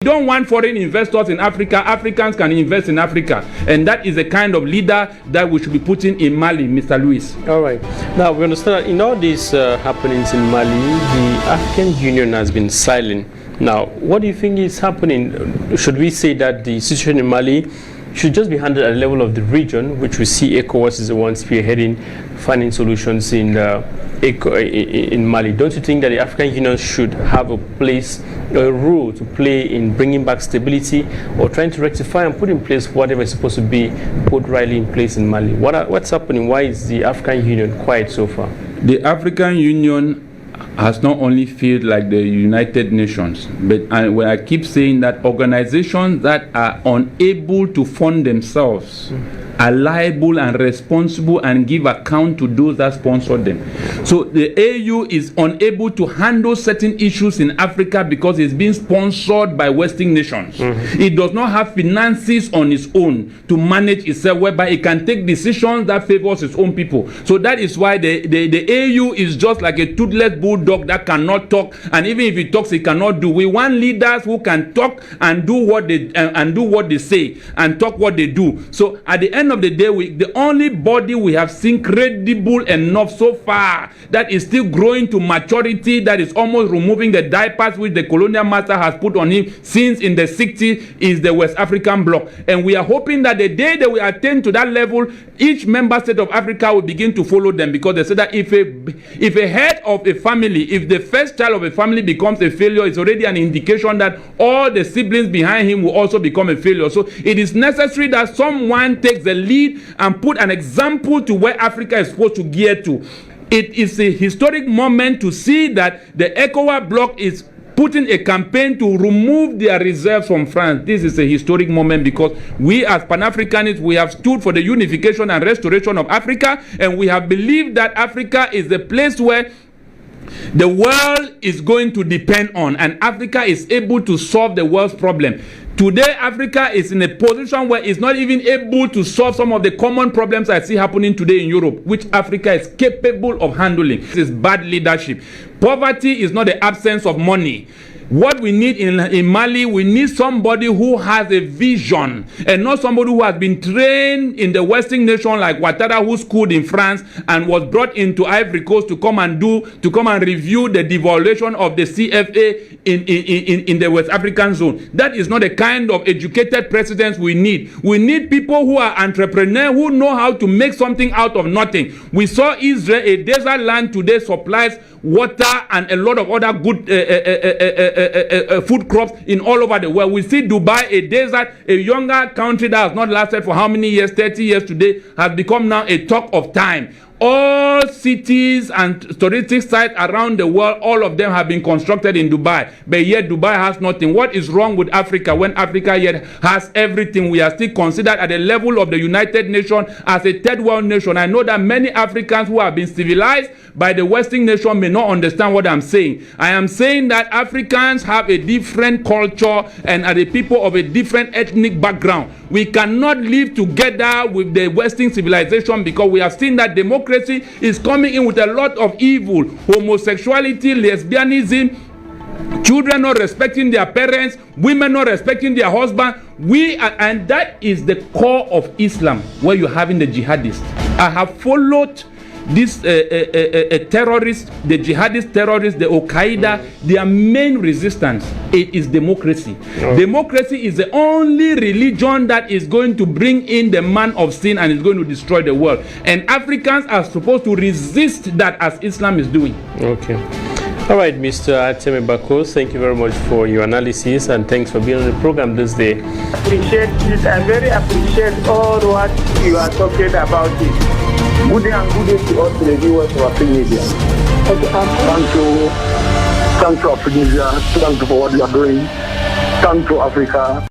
We don't want foreign investors in Africa. Africans can invest in Africa. And that is the kind of leader that we should be putting in Mali, Mr. Louis. All right. Now, we understand that in all these happenings in Mali, the African Union has been silent. Now, what do you think is happening? Should we say that the situation in Mali should just be handled at the level of the region, which we see ECOWAS is the one spearheading finding solutions in Mali? Don't you think that the African Union should have a place, a role to play in bringing back stability or trying to rectify and put in place whatever is supposed to be put rightly in place in Mali? What's happening? Why is the African Union quiet so far? The African Union has not only felt like the United Nations, but when I keep saying that organizations that are unable to fund themselves are liable and responsible and give account to those that sponsor them. So the AU is unable to handle certain issues in Africa because it's being sponsored by Western nations. It does not have finances on its own to manage itself, whereby it can take decisions that favors its own people. So that is why the AU is just like a toothless bulldog that cannot talk, and even if it talks, it cannot do. We want leaders who can talk and do what they say and talk what they do. So at the end of the day, the only body we have seen credible enough so far that is still growing to maturity, that is almost removing the diapers which the colonial master has put on him since in the 60s, is the West African bloc. And we are hoping that the day that we attain to that level, each member state of Africa will begin to follow them, because they say that if a head of a family, if the first child of a family becomes a failure, it's already an indication that all the siblings behind him will also become a failure. So it is necessary that someone takes the lead and put an example to where Africa is supposed to gear to. It is a historic moment to see that the ECOWAS bloc is putting a campaign to remove their reserves from France. This is a historic moment because we as Pan-Africanists, we have stood for the unification and restoration of Africa, and we have believed that Africa is the place where the world is going to depend on, and Africa is able to solve the world's problem. Today, Africa is in a position where it's not even able to solve some of the common problems I see happening today in Europe, which Africa is capable of handling. This is bad leadership. Poverty is not the absence of money. What we need in Mali, we need somebody who has a vision, and not somebody who has been trained in the Western nation like Ouattara, who schooled in France and was brought into Ivory Coast to come and review the devaluation of the CFA in the West African zone. That is not the kind of educated presidents we need. We need people who are entrepreneurs, who know how to make something out of nothing. We saw Israel, a desert land, today supplies water and a lot of other good food crops in all over the world. We see Dubai, a desert, a younger country that has not lasted for how many years, 30 years today, has become now a talk of time. All cities and touristic sites around the world, all of them have been constructed in Dubai, but yet Dubai has nothing. What is wrong with Africa when Africa yet has everything? We are still considered at the level of the United Nations as a third world nation. I know that many Africans who have been civilized by the Western nation may not understand what I'm saying. I am saying that Africans have a different culture and are the people of a different ethnic background. We cannot live together with the Western civilization because we have seen that democracy is coming in with a lot of evil. Homosexuality, lesbianism, children not respecting their parents, women not respecting their husband. And that is the core of Islam, where you're having the jihadists. I have followed these terrorists, the jihadist terrorists, the Al-Qaeda. Their main resistance is democracy. Democracy is the only religion that is going to bring in the man of sin and is going to destroy the world. And Africans are supposed to resist that, as Islam is doing. Okay. All right, Mr. Ateme Bakos, thank you very much for your analysis and thanks for being on the program this day. Appreciate it. I very appreciate all what you are talking about it. Good day and good day to all the viewers of African Media. Thank you, African Media. Thank you for what you are doing. Thank you, Africa.